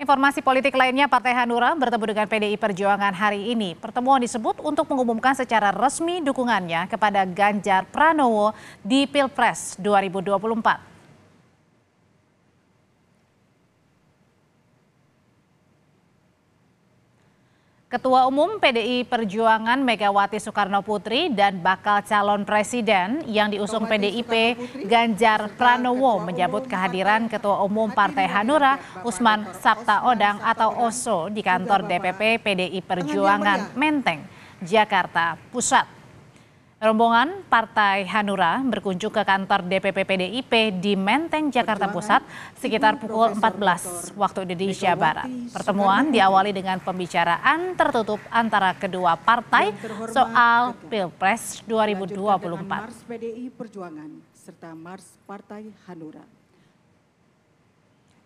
Informasi politik lainnya, Partai Hanura bertemu dengan PDI Perjuangan hari ini. Pertemuan disebut untuk mengumumkan secara resmi dukungannya kepada Ganjar Pranowo di Pilpres 2024. Ketua Umum PDI Perjuangan Megawati Soekarnoputri dan bakal calon presiden yang diusung PDIP Ganjar Pranowo menyambut kehadiran Ketua Umum Partai Hanura Usman Sabtaodang atau Oso di kantor DPP PDI Perjuangan Menteng, Jakarta Pusat. Rombongan Partai Hanura berkunjung ke kantor DPP PDIP di Menteng, Jakarta Pusat sekitar pukul 14 waktu Indonesia Barat. Pertemuan diawali dengan pembicaraan tertutup antara kedua partai soal Pilpres 2024. Mars PDI Perjuangan serta Mars Partai Hanura.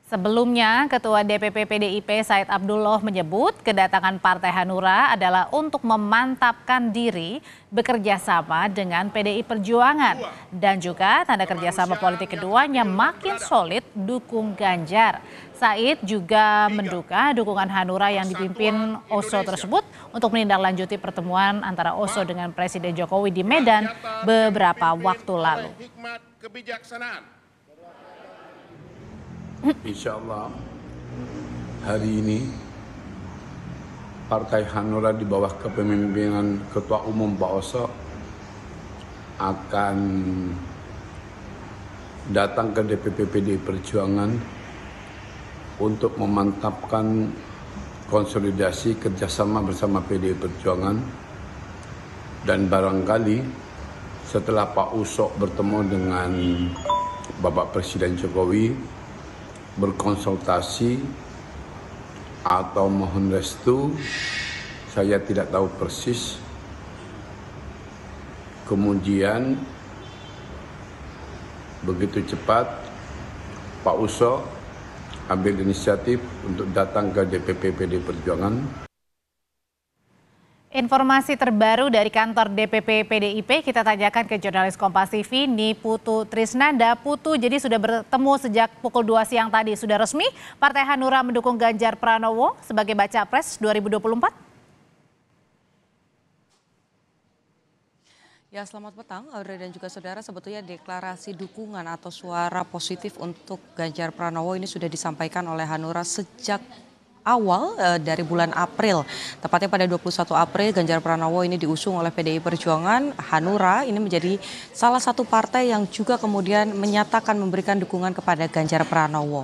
Sebelumnya, Ketua DPP PDIP Said Abdullah menyebut kedatangan Partai Hanura adalah untuk memantapkan diri bekerja sama dengan PDI Perjuangan dan juga tanda kerjasama politik keduanya makin solid dukung Ganjar. Said juga menduga dukungan Hanura yang dipimpin Oso tersebut untuk menindaklanjuti pertemuan antara Oso dengan Presiden Jokowi di Medan beberapa waktu lalu. Insya Allah hari ini Partai Hanura di bawah kepemimpinan Ketua Umum Pak Oso akan datang ke DPP PDI Perjuangan untuk memantapkan konsolidasi kerjasama bersama PDI Perjuangan, dan barangkali setelah Pak Oso bertemu dengan Bapak Presiden Jokowi berkonsultasi atau mohon restu, saya tidak tahu persis. Kemudian begitu cepat Pak Oso ambil inisiatif untuk datang ke DPP PDI Perjuangan. Informasi terbaru dari kantor DPP PDIP kita tanyakan ke jurnalis Kompas TV Niputu Trisnanda. Putu, jadi sudah bertemu sejak pukul 2 siang tadi. Sudah resmi Partai Hanura mendukung Ganjar Pranowo sebagai baca pres 2024? Ya, selamat petang Audrey dan juga saudara. Sebetulnya deklarasi dukungan atau suara positif untuk Ganjar Pranowo ini sudah disampaikan oleh Hanura sejak awal dari bulan April. Tepatnya pada 21 April Ganjar Pranowo ini diusung oleh PDI Perjuangan. Hanura ini menjadi salah satu partai yang juga kemudian menyatakan memberikan dukungan kepada Ganjar Pranowo.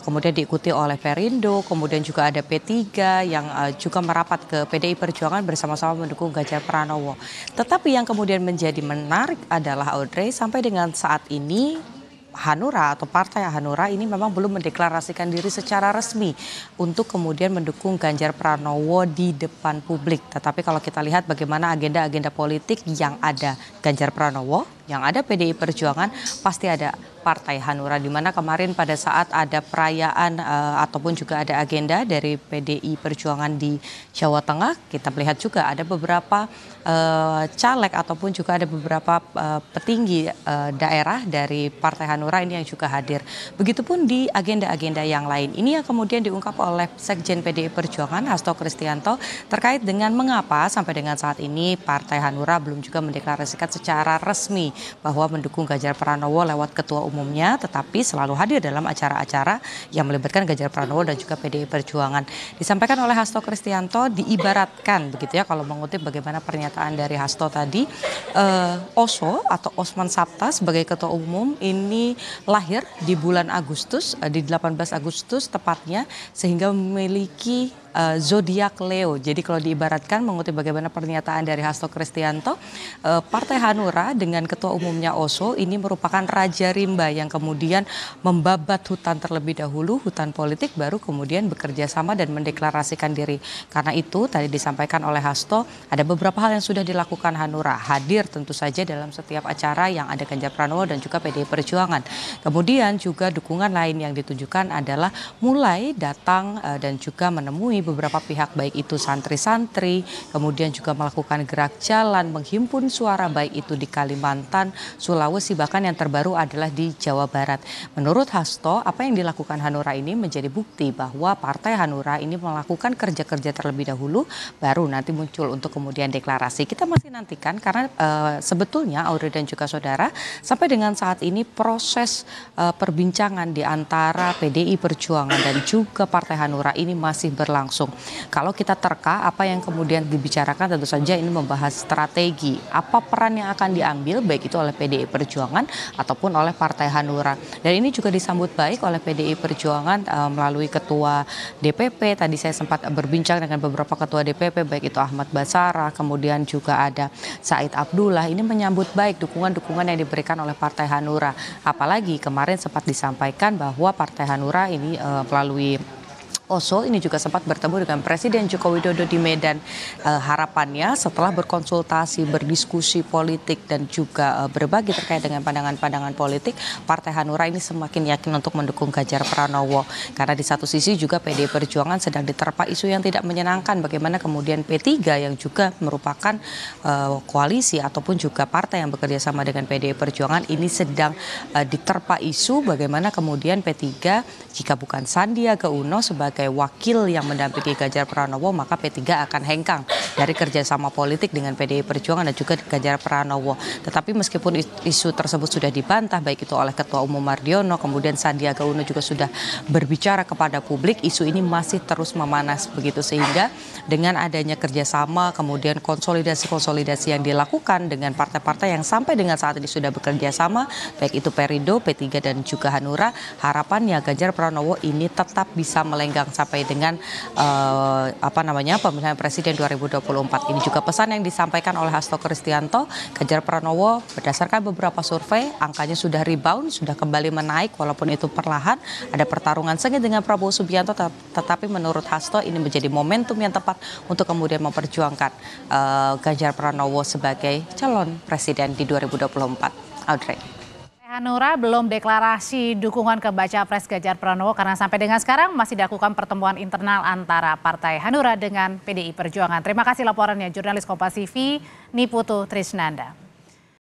Kemudian diikuti oleh Perindo, kemudian juga ada P3 yang juga merapat ke PDI Perjuangan bersama-sama mendukung Ganjar Pranowo. Tetapi yang kemudian menjadi menarik adalah Audrey, sampai dengan saat ini Hanura atau Partai Hanura ini memang belum mendeklarasikan diri secara resmi untuk kemudian mendukung Ganjar Pranowo di depan publik. Tetapi kalau kita lihat bagaimana agenda-agenda politik yang ada Ganjar Pranowo, yang ada PDI Perjuangan, pasti ada Partai Hanura, di mana kemarin pada saat ada perayaan ataupun juga ada agenda dari PDI Perjuangan di Jawa Tengah, kita melihat juga ada beberapa caleg ataupun juga ada beberapa petinggi daerah dari Partai Hanura ini yang juga hadir. Begitupun di agenda-agenda yang lain. Ini yang kemudian diungkap oleh Sekjen PDI Perjuangan Hasto Kristianto terkait dengan mengapa sampai dengan saat ini Partai Hanura belum juga mendeklarasikan secara resmi bahwa mendukung Ganjar Pranowo lewat ketua umumnya, tetapi selalu hadir dalam acara-acara yang melibatkan Ganjar Pranowo dan juga PDI Perjuangan. Disampaikan oleh Hasto Kristianto, diibaratkan begitu ya, kalau mengutip bagaimana pernyataan dari Hasto tadi, Oso atau Osman Sabta sebagai ketua umum ini lahir di bulan Agustus, di 18 Agustus tepatnya, sehingga memiliki zodiak Leo. Jadi kalau diibaratkan, mengutip bagaimana pernyataan dari Hasto Kristianto, Partai Hanura dengan ketua umumnya Oso ini merupakan raja rimba yang kemudian membabat hutan terlebih dahulu, hutan politik, baru kemudian bekerja sama dan mendeklarasikan diri. Karena itu tadi disampaikan oleh Hasto, ada beberapa hal yang sudah dilakukan Hanura. Hadir tentu saja dalam setiap acara yang ada Ganjar Pranowo dan juga PDI Perjuangan. Kemudian juga dukungan lain yang ditujukan adalah mulai datang dan juga menemui ini beberapa pihak baik itu santri-santri, kemudian juga melakukan gerak jalan, menghimpun suara baik itu di Kalimantan, Sulawesi, bahkan yang terbaru adalah di Jawa Barat. Menurut Hasto, apa yang dilakukan Hanura ini menjadi bukti bahwa Partai Hanura ini melakukan kerja-kerja terlebih dahulu, baru nanti muncul untuk kemudian deklarasi. Kita masih nantikan karena sebetulnya Audrey dan juga saudara, sampai dengan saat ini proses perbincangan di antara PDI Perjuangan dan juga Partai Hanura ini masih berlangsung. Kalau kita terka apa yang kemudian dibicarakan, tentu saja ini membahas strategi apa peran yang akan diambil baik itu oleh PDI Perjuangan ataupun oleh Partai Hanura. Dan ini juga disambut baik oleh PDI Perjuangan melalui Ketua DPP. Tadi saya sempat berbincang dengan beberapa Ketua DPP baik itu Ahmad Basara, kemudian juga ada Said Abdullah. Ini menyambut baik dukungan-dukungan yang diberikan oleh Partai Hanura. Apalagi kemarin sempat disampaikan bahwa Partai Hanura ini melalui Oso ini juga sempat bertemu dengan Presiden Joko Widodo di Medan. Harapannya setelah berkonsultasi, berdiskusi politik dan juga berbagi terkait dengan pandangan-pandangan politik, Partai Hanura ini semakin yakin untuk mendukung Ganjar Pranowo. Karena di satu sisi juga PDI Perjuangan sedang diterpa isu yang tidak menyenangkan, bagaimana kemudian P3 yang juga merupakan koalisi ataupun juga partai yang bekerja sama dengan PDI Perjuangan ini sedang diterpa isu bagaimana kemudian P3 jika bukan Sandiaga Uno sebagai wakil yang mendampingi Ganjar Pranowo, maka P3 akan hengkang dari kerjasama politik dengan PDI Perjuangan dan juga Ganjar Pranowo. Tetapi meskipun isu tersebut sudah dibantah baik itu oleh Ketua Umum Mardiono, kemudian Sandiaga Uno juga sudah berbicara kepada publik, isu ini masih terus memanas begitu, sehingga dengan adanya kerjasama kemudian konsolidasi yang dilakukan dengan partai-partai yang sampai dengan saat ini sudah bekerja sama, baik itu Perindo, P3 dan juga Hanura, harapannya Ganjar Pranowo ini tetap bisa melenggang sampai dengan pemilihan presiden 2024. Ini juga pesan yang disampaikan oleh Hasto Kristianto. Ganjar Pranowo berdasarkan beberapa survei angkanya sudah rebound, sudah kembali menaik walaupun itu perlahan. Ada pertarungan sengit dengan Prabowo Subianto, tetapi menurut Hasto ini menjadi momentum yang tepat untuk kemudian memperjuangkan Ganjar Pranowo sebagai calon presiden di 2024. Audrey. Hanura belum deklarasi dukungan ke baca pres Ganjar Pranowo karena sampai dengan sekarang masih dilakukan pertemuan internal antara Partai Hanura dengan PDI Perjuangan. Terima kasih laporannya jurnalis Kompas TV Niputu Trisnanda.